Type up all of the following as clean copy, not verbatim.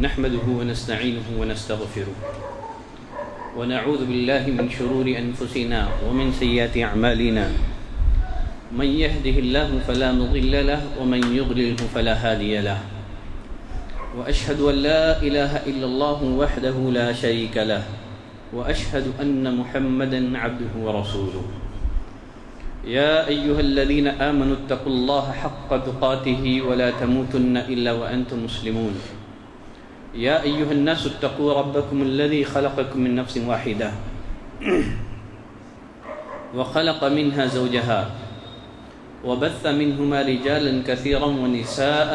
نحمده ونستعينه ونستغفره ونعوذ بالله من شرور أنفسنا ومن سيئات أعمالنا من يهده الله فلا مضل له ومن يضلله فلا هادي له وأشهد أن لا إله إلا الله وحده لا شريك له وأشهد أن محمدا عبده ورسوله يا أيها الذين آمنوا اتقوا الله حق تقاته ولا تموتن إلا وأنتم مسلمون يا أيها الناس اتقوا ربكم الذي خلقكم من نفس واحدة وخلق منها زوجها وبث منهما رجالا كثيرا ونساء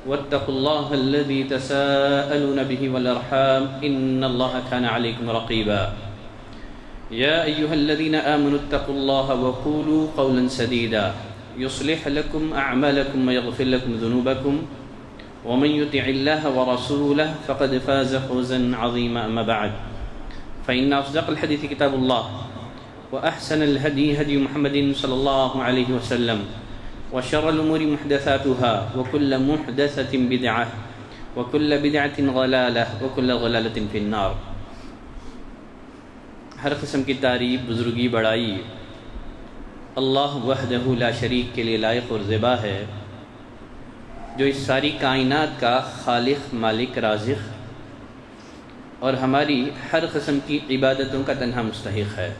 واتقوا الله الذي تساءلون به والأرحام إن الله كان عليكم رقيبا يا أيها الذين آمنوا اتقوا الله وقولوا قولا سديدا يصلح لكم أعمالكم ويغفر لكم ذنوبكم ومن يطع الله ورسوله فقد فاز فوزا عظيما أما بعد فإن أصدق الحديث كتاب الله وأحسن الهدي هدي محمد صلى الله عليه وسلم وشر الأمور محدثاتها وكل محدثة بدعة وكل بدعة ضلالة وكل ضلالة في النار. ہر قسم کی تعریف، بزرگی، بڑائی اللہ وحدہ لا شریک کے لیے لائق اور زیبا ہے، جو اس ساری کائنات کا خالق، مالک، رازق اور ہماری ہر قسم کی عبادتوں کا تنہا مستحق ہے.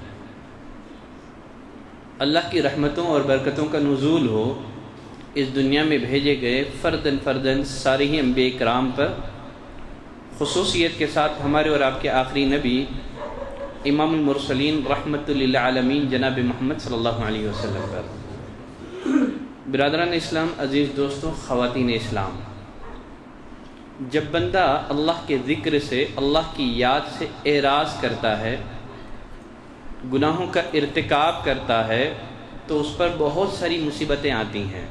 اللہ کی رحمتوں اور برکتوں کا نزول ہو اس دنیا میں بھیجے گئے فردن فردن سارے ہی انبیاء کرام پر، خصوصیت کے ساتھ ہمارے اور آپ کے آخری نبی امام المرسلین رحمت للعالمین جناب محمد صلی اللہ علیہ وسلم پر. برادران اسلام، عزیز دوستوں، خواتین اسلام، جب بندہ اللہ کے ذکر سے، اللہ کی یاد سے اعراض کرتا ہے، گناہوں کا ارتکاب کرتا ہے، تو اس پر بہت ساری مصیبتیں آتی ہیں،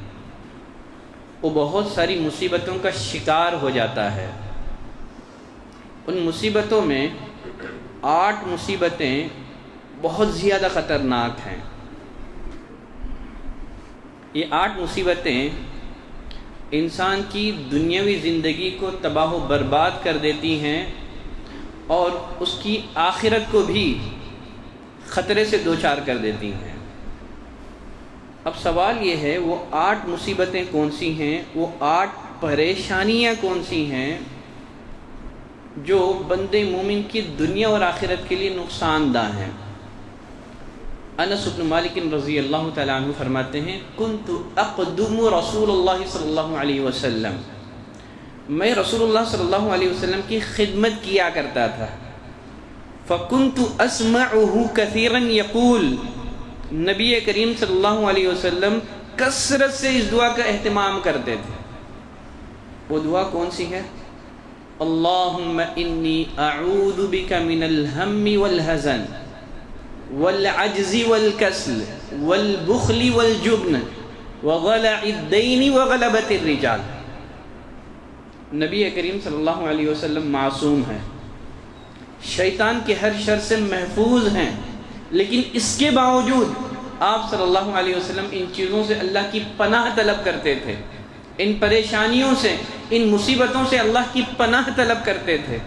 وہ بہت ساری مصیبتوں کا شکار ہو جاتا ہے. ان مصیبتوں میں 8 مصیبتیں بہت زیادہ خطرناک ہیں. یہ 8 مصیبتیں انسان کی دنیاوی زندگی کو تباہ و برباد کر دیتی ہیں اور اس کی آخرت کو بھی خطرے سے دوچار کر دیتی ہیں. اب سوال یہ ہے، وہ 8 مصیبتیں کون سی ہیں، وہ 8 پریشانیاں کون سی ہیں جو بندے مومن کی دنیا اور آخرت کے لیے نقصان دہ ہیں. انس بن مالک رضی اللہ تعالیٰ عنہ فرماتے ہیں، کنت اقدم رسول اللہ صلی اللہ علیہ وسلم، میں رسول اللہ صلی اللہ علیہ وسلم کی خدمت کیا کرتا تھا. فکنت اسمعہ کثیرا یقول، نبی کریم صلی اللہ علیہ وسلم کثرت سے اس دعا کا اہتمام کرتے تھے. وہ دعا کون سی ہے؟ اللہم انی اعوذ بک من الہم والحزن والعجز والکسل والبخل والجبن وغلع الدین وغلبۃ الرجال. نبی کریم صلی اللہ علیہ وسلم معصوم ہیں، شیطان کے ہر شر سے محفوظ ہیں، لیکن اس کے باوجود آپ صلی اللہ علیہ وسلم ان چیزوں سے اللہ کی پناہ طلب کرتے تھے، ان پریشانیوں سے، ان مصیبتوں سے اللہ کی پناہ طلب کرتے تھے.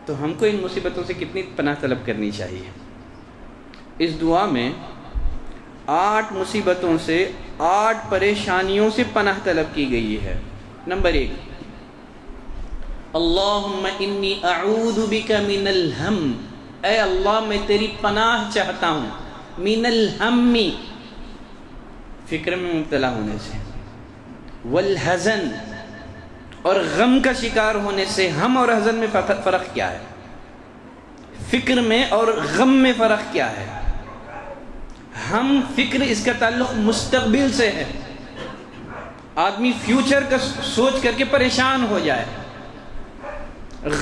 تو ہم کو ان مصیبتوں سے کتنی پناہ طلب کرنی چاہیے؟ اس دعا میں 8 مصیبتوں سے، 8 پریشانیوں سے پناہ طلب کی گئی ہے. نمبر 1، اللہم انی اعوذ بک من الہم، اے اللہ میں تیری پناہ چاہتا ہوں، من الہم، فکر میں مبتلا ہونے سے، والحزن، اور غم کا شکار ہونے سے. ہم اور حزن میں فرق کیا ہے؟ فکر میں اور غم میں فرق کیا ہے؟ ہم فکر، اس کا تعلق مستقبل سے ہے، آدمی فیوچر کا سوچ کر کے پریشان ہو جائے.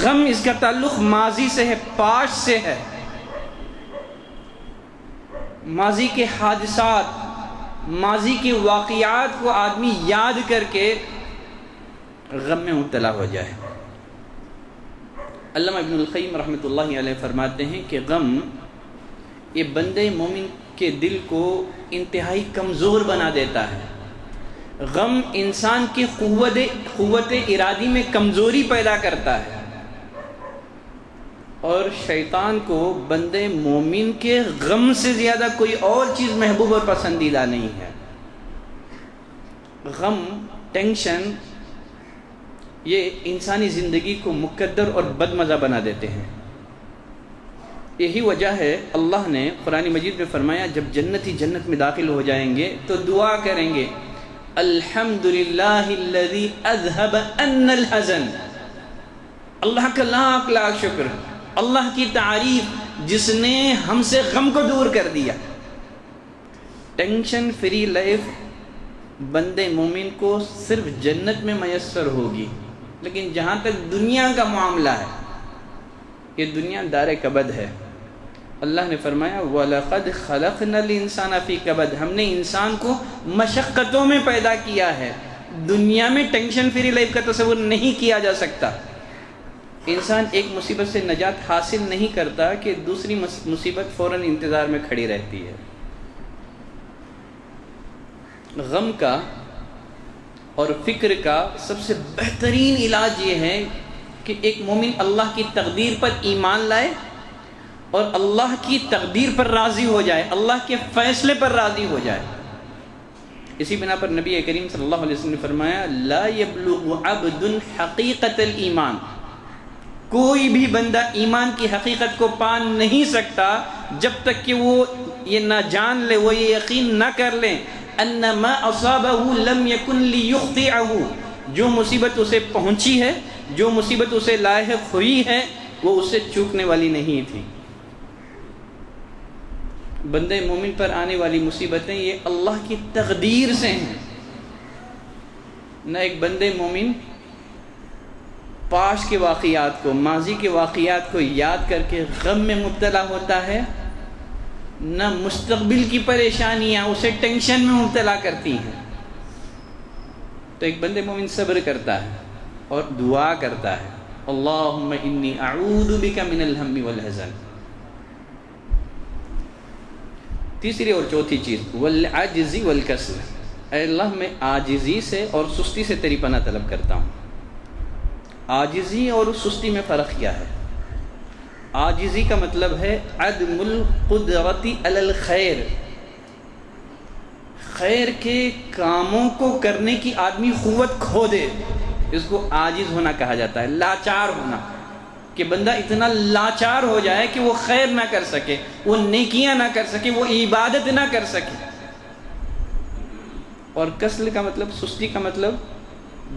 غم اس کا تعلق ماضی سے ہے، پاسٹ سے ہے، ماضی کے حادثات، ماضی کے واقعات کو آدمی یاد کر کے غم میں مبتلا ہو جائے. علامہ ابن القیم رحمۃ اللہ علیہ فرماتے ہیں کہ غم یہ بندے مومن کے دل کو انتہائی کمزور بنا دیتا ہے. غم انسان کی قوت ارادی میں کمزوری پیدا کرتا ہے، اور شیطان کو بندے مومن کے غم سے زیادہ کوئی اور چیز محبوب اور پسندیدہ نہیں ہے۔ غم، ٹینشن، یہ انسانی زندگی کو مقدر اور بدمزہ بنا دیتے ہیں۔ یہی وجہ ہے اللہ نے قرآن مجید میں فرمایا جب جنتی جنت میں داخل ہو جائیں گے تو دعا کریں گے الحمدللہ الذی اذھب عنا الحزن، اللہ کا لاکھ لاکھ شکر، اللہ کی تعریف جس نے ہم سے غم کو دور کر دیا۔ ٹینشن فری لائف بندے مومن کو صرف جنت میں میسر ہوگی، لیکن جہاں تک دنیا کا معاملہ ہے، یہ دنیا دار کبد ہے۔ اللہ نے فرمایا وَلَقَدْ خَلَقْنَا الْإِنسَانَ فِي كَبَدٍ، ہم نے انسان کو مشقتوں میں پیدا کیا ہے۔ دنیا میں ٹینشن فری لائف کا تصور نہیں کیا جا سکتا۔ انسان ایک مصیبت سے نجات حاصل نہیں کرتا کہ دوسری مصیبت فوراً انتظار میں کھڑی رہتی ہے۔ غم کا اور فکر کا سب سے بہترین علاج یہ ہے کہ ایک مومن اللہ کی تقدیر پر ایمان لائے اور اللہ کی تقدیر پر راضی ہو جائے، اللہ کے فیصلے پر راضی ہو جائے۔ اسی بنا پر نبی کریم صلی اللہ علیہ وسلم نے فرمایا لا یبلغ عبد حقیقت الایمان، کوئی بھی بندہ ایمان کی حقیقت کو پا نہیں سکتا جب تک کہ وہ یہ نہ جان لے، وہ یہ یقین نہ کر لے ان ما اصابہ لم یکن لیخطئہ، جو مصیبت اسے پہنچی ہے، جو مصیبت اسے لاحق ہوئی ہے، وہ اسے چوکنے والی نہیں تھی۔ بندے مومن پر آنے والی مصیبتیں یہ اللہ کی تقدیر سے ہیں۔ نہ ایک بندے مومن پاس کے واقعات کو، ماضی کے واقعات کو یاد کر کے غم میں مبتلا ہوتا ہے، نہ مستقبل کی پریشانیاں اسے ٹینشن میں مبتلا کرتی ہیں۔ تو ایک بندے مومن صبر کرتا ہے اور دعا کرتا ہے اللہم انی اعوذ بک من الہم والحزن۔ تیسری اور چوتھی چیز والعجز والکسل، اے اللہ میں عاجزی سے اور سستی سے تیری پناہ طلب کرتا ہوں۔ عاجزی اور سستی میں فرق کیا ہے؟ عاجزی کا مطلب ہے عدم القدرت علی الخیر، خیر کے کاموں کو کرنے کی آدمی قوت کھو دے، اس کو عاجز ہونا کہا جاتا ہے، لاچار ہونا، کہ بندہ اتنا لاچار ہو جائے کہ وہ خیر نہ کر سکے، وہ نیکیاں نہ کر سکے، وہ عبادت نہ کر سکے۔ اور کسل کا مطلب، سستی کا مطلب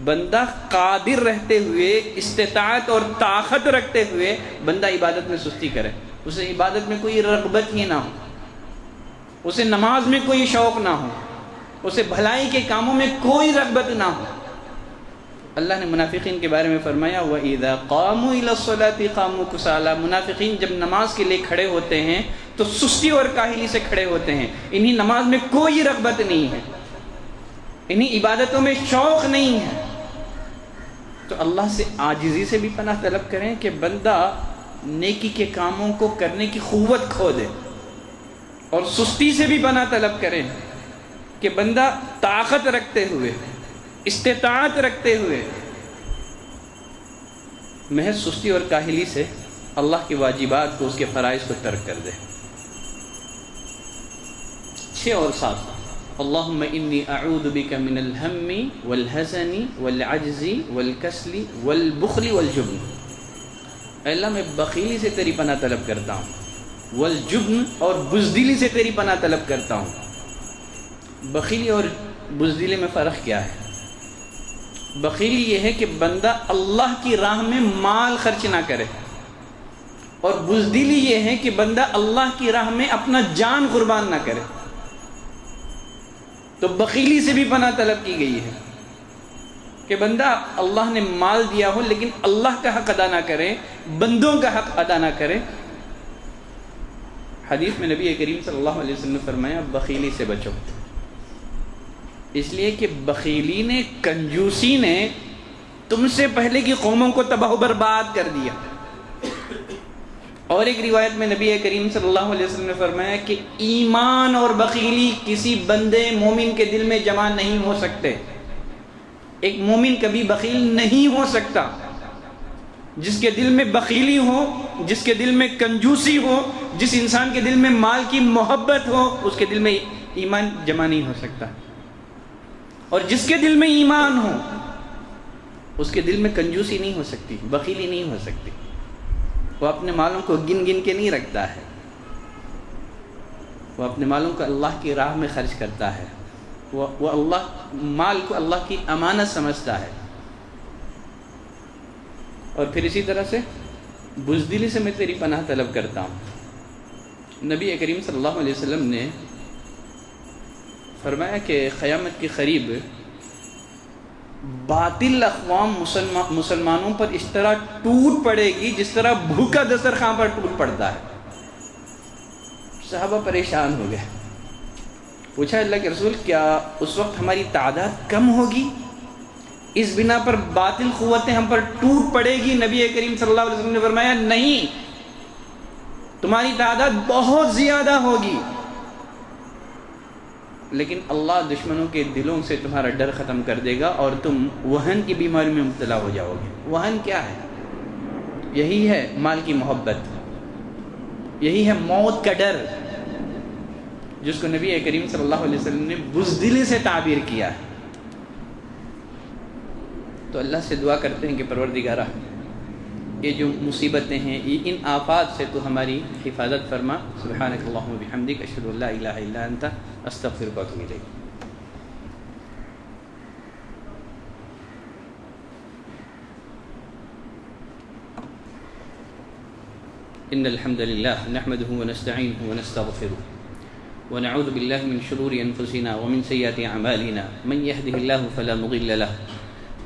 بندہ قادر رہتے ہوئے، استطاعت اور طاقت رکھتے ہوئے بندہ عبادت میں سستی کرے، اسے عبادت میں کوئی رغبت ہی نہ ہو، اسے نماز میں کوئی شوق نہ ہو، اسے بھلائی کے کاموں میں کوئی رغبت نہ ہو۔ اللہ نے منافقین کے بارے میں فرمایا وَإِذَا قَامُوا إِلَى الصَّلَاةِ قَامُوا كُسَالَىٰ، منافقین جب نماز کے لیے کھڑے ہوتے ہیں تو سستی اور کاہلی سے کھڑے ہوتے ہیں، انہیں نماز میں کوئی رغبت نہیں ہے، انہیں عبادتوں میں شوق نہیں ہے۔ تو اللہ سے عاجزی سے بھی پناہ طلب کریں کہ بندہ نیکی کے کاموں کو کرنے کی قوت کھو دے، اور سستی سے بھی پناہ طلب کریں کہ بندہ طاقت رکھتے ہوئے، استطاعت رکھتے ہوئے محض سستی اور کاہلی سے اللہ کی واجبات کو، اس کے فرائض کو ترک کر دے۔ 6 اور 7 اللہم انی اعوذ بک من الہم والحزن والعجز والکسل والبخل والجبن، اے اللہ میں بخیلی سے تیری پناہ طلب کرتا ہوں، والجبن اور بزدلی سے تیری پناہ طلب کرتا ہوں۔ بخیلی اور بزدلی میں فرق کیا ہے؟ بخیلی یہ ہے کہ بندہ اللہ کی راہ میں مال خرچ نہ کرے، اور بزدلی یہ ہے کہ بندہ اللہ کی راہ میں اپنا جان قربان نہ کرے۔ تو بخیلی سے بھی پناہ طلب کی گئی ہے کہ بندہ اللہ نے مال دیا ہو لیکن اللہ کا حق ادا نہ کرے، بندوں کا حق ادا نہ کرے۔ حدیث میں نبی کریم صلی اللہ علیہ وسلم نے فرمایا بخیلی سے بچو، اس لیے کہ بخیلی نے، کنجوسی نے تم سے پہلے کی قوموں کو تباہ و برباد کر دیا۔ اور ایک روایت میں نبی کریم صلی اللہ علیہ وسلم نے فرمایا کہ ایمان اور بخیلی کسی بندے مومن کے دل میں جمع نہیں ہو سکتے. ایک مومن کبھی بخیل نہیں ہو سکتا. جس کے دل میں بخیلی ہو، جس کے دل میں کنجوسی ہو، جس انسان کے دل میں مال کی محبت ہو، اس کے دل میں ایمان جمع نہیں ہو سکتا. اور جس کے دل میں ایمان ہو اس کے دل میں کنجوسی نہیں ہو سکتی، بخیلی نہیں ہو سکتی. وہ اپنے مالوں کو گن گن کے نہیں رکھتا ہے، وہ اپنے مالوں کو اللہ کی راہ میں خرچ کرتا ہے. وہ اللہ مال کو اللہ کی امانت سمجھتا ہے. اور پھر اسی طرح سے بزدلی سے میں تیری پناہ طلب کرتا ہوں. نبی کریم صلی اللہ علیہ وسلم نے فرمایا کہ قیامت کے قریب باطل اقوام مسلمانوں پر اس طرح ٹوٹ پڑے گی جس طرح بھوکا دسترخوان پر ٹوٹ پڑتا ہے. صحابہ پریشان ہو گئے. پوچھا اللہ کے رسول کیا اس وقت ہماری تعداد کم ہوگی؟ اس بنا پر باطل قوتیں ہم پر ٹوٹ پڑے گی؟ نبی کریم صلی اللہ علیہ وسلم نے فرمایا نہیں، تمہاری تعداد بہت زیادہ ہوگی، لیکن اللہ دشمنوں کے دلوں سے تمہارا ڈر ختم کر دے گا اور تم وہن کی بیماری میں مبتلا ہو جاؤ گے. وہن کیا ہے؟ یہی ہے مال کی محبت، یہی ہے موت کا ڈر، جس کو نبی کریم صلی اللہ علیہ وسلم نے بزدلی سے تعبیر کیا ہے. تو اللہ سے دعا کرتے ہیں کہ پروردگارہ یہ جو مصیبتیں ہیں، ان آفات سے تو ہماری حفاظت فرما. سبحانک اللہم و بحمدک، اشہد ان لا الہ الا انت، استغفرک و اتوب الیک. ان الحمد للہ نحمده ونستعینه ونستغفره ونعوذ باللہ من شرور انفسنا ومن سیئات اعمالنا، من يهده اللہ فلا مضل له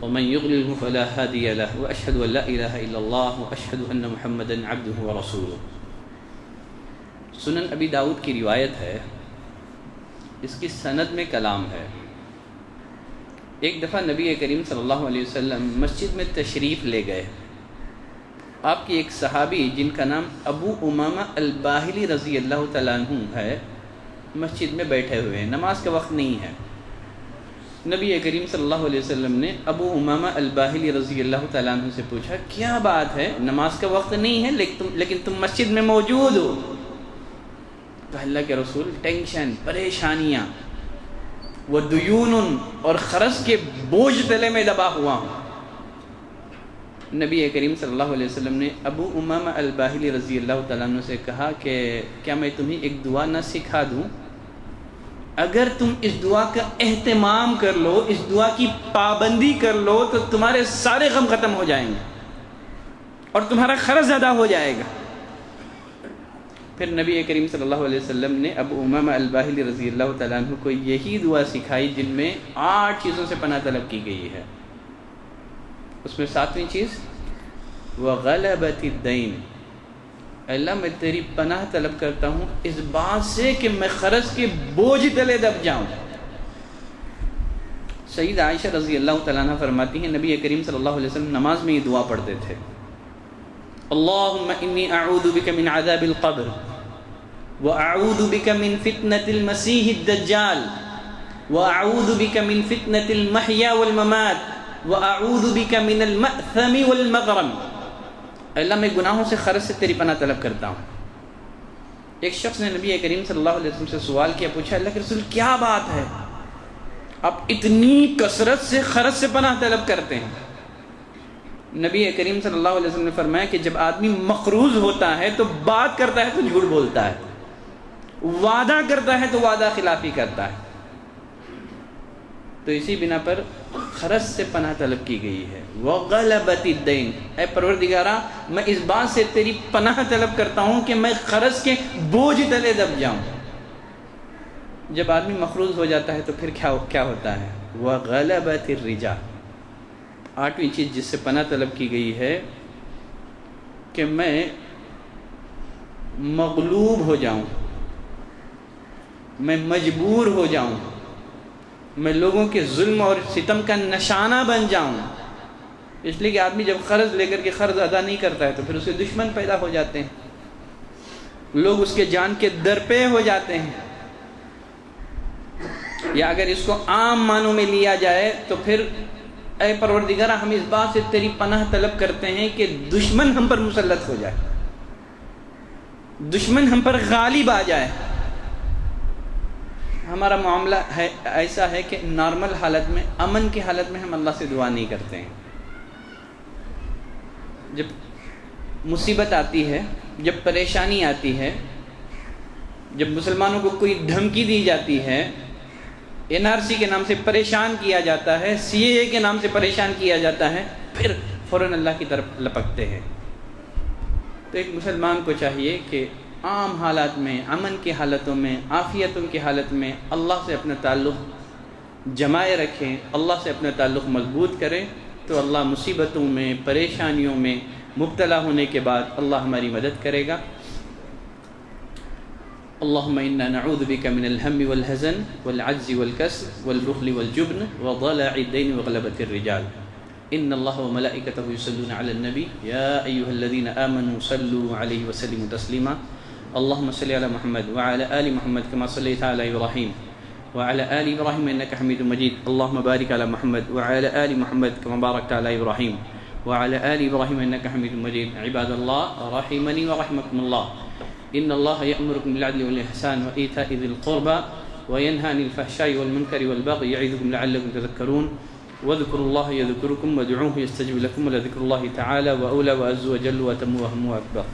ومن يضلل فلا هادي له، واشهد ان لا اله الا الله واشهد ان محمدا عبده ورسوله. سنن ابی داؤد کی روایت ہے، اس کی سند میں کلام ہے. ایک دفعہ نبی کریم صلی اللہ علیہ وسلم مسجد میں تشریف لے گئے. آپ کی ایک صحابی جن کا نام ابو امامہ الباہلی رضی اللہ تعالیٰ عنہ ہے، مسجد میں بیٹھے ہوئے ہیں، نماز کا وقت نہیں ہے. نبی کریم صلی اللہ علیہ وسلم نے ابو امامہ الباہلی رضی اللہ تعالیٰ عنہ سے پوچھا کیا بات ہے، نماز کا وقت نہیں ہے لیکن تم مسجد میں موجود ہو؟ کہا اللہ کے رسول ٹینشن، پریشانیاں، وہ دیون اور قرض کے بوجھ تلے میں دبا ہوا ہوں. نبی کریم صلی اللہ علیہ وسلم نے ابو امامہ الباہلی رضی اللہ تعالیٰ عنہ سے کہا کہ کیا میں تمہیں ایک دعا نہ سکھا دوں؟ اگر تم اس دعا کا اہتمام کر لو، اس دعا کی پابندی کر لو تو تمہارے سارے غم ختم ہو جائیں گے اور تمہارا قرض ادا ہو جائے گا. پھر نبی کریم صلی اللہ علیہ وسلم نے ابو امامہ الباہلی رضی اللہ تعالیٰ عنہ کو یہی دعا سکھائی جن میں 8 چیزوں سے پناہ طلب کی گئی ہے. اس میں 7ویں چیز وغلبۃ الدین، اللہ میں تیری پناہ طلب کرتا ہوں اس بات سے کہ میں قرض کے بوجھ تلے دب جاؤں. سیدہ عائشہ رضی اللہ تعالیٰ عنہ فرماتی ہیں نبی کریم صلی اللہ علیہ وسلم نماز میں یہ دعا پڑھتے تھے، اللہم انی اعوذ بک من عذاب القبر واعوذ بک من فتنة المسیح الدجال واعوذ بک من فتنة المحیا والممات واعوذ بک من المأثم والمغرم. اللہ میں گناہوں سے قرض سے تیری پناہ طلب کرتا ہوں. ایک شخص نے نبی کریم صلی اللہ علیہ وسلم سے سوال کیا، پوچھا اللہ کے رسول کیا بات ہے، آپ اتنی کثرت سے قرض سے پناہ طلب کرتے ہیں؟ نبی کریم صلی اللہ علیہ وسلم نے فرمایا کہ جب آدمی مقروض ہوتا ہے تو بات کرتا ہے تو جھوٹ بولتا ہے، وعدہ کرتا ہے تو وعدہ خلافی کرتا ہے. تو اسی بنا پر قرض سے پناہ طلب کی گئی ہے. وغلبۃ الدین، اے پروردگارہ میں اس بات سے تیری پناہ طلب کرتا ہوں کہ میں قرض کے بوجھ تلے دب جاؤں. جب آدمی مقروض ہو جاتا ہے تو پھر کیا ہوتا ہے؟ وغلبۃ الرجا، 8ویں چیز جس سے پناہ طلب کی گئی ہے کہ میں مغلوب ہو جاؤں، میں مجبور ہو جاؤں، میں لوگوں کے ظلم اور ستم کا نشانہ بن جاؤں. اس لیے کہ آدمی جب قرض لے کر کے قرض ادا نہیں کرتا ہے تو پھر اسے دشمن پیدا ہو جاتے ہیں. لوگ اس کے جان کے در پہ ہو جاتے ہیں. یا اگر اس کو عام معنوں میں لیا جائے تو پھر اے پروردگار ہم اس بات سے تیری پناہ طلب کرتے ہیں کہ دشمن ہم پر مسلط ہو جائے، دشمن ہم پر غالب آ جائے. ہمارا معاملہ ہے ایسا ہے کہ نارمل حالت میں، امن کی حالت میں ہم اللہ سے دعا نہیں کرتے ہیں. جب مصیبت آتی ہے، جب پریشانی آتی ہے، جب مسلمانوں کو کوئی دھمکی دی جاتی ہے، NRC کے نام سے پریشان کیا جاتا ہے، CAA کے نام سے پریشان کیا جاتا ہے، پھر فوراً اللہ کی طرف لپکتے ہیں. تو ایک مسلمان کو چاہیے کہ عام حالات میں، امن کی حالتوں میں، عافیتوں کی حالت میں اللہ سے اپنا تعلق جمائے رکھیں، اللہ سے اپنا تعلق مضبوط کریں، تو اللہ مصیبتوں میں، پریشانیوں میں مبتلا ہونے کے بعد اللہ ہماری مدد کرے گا. اللہم انا نعوذ بک من الہم والحزن والعجز والکسل والبخل والجبن وضلع الدین وغلبۃ الرجال. ان اللہ وملائکتہ یصلون علی النبی یا ایہا الذین آمنوا صلوا علیہ وسلموا تسلیما. اللہم صل علی محمد وعلی آل محمد کما صلیت علی ابراہیم وعلی آل ابراہیم انک حمید مجید. اللہم بارک علی محمد وعلی آل محمد کما بارکت علی ابراہیم وعلی آل ابراہیم انک حمید مجید. عباد اللہ رحمنی ورحمکم اللہ. ان اللہ یأمرکم بالعدل والإحسان وإیتاء ذی القربى وینہی عن الفحشاء والمنکر والبغی یعظکم لعلکم تذکرون. واذکروا اللہ یذکرکم وادعوہ یستجب لکم ولذکر اللہ تعالی وأولى وأعز وجل وأتم وأهم وأكبر.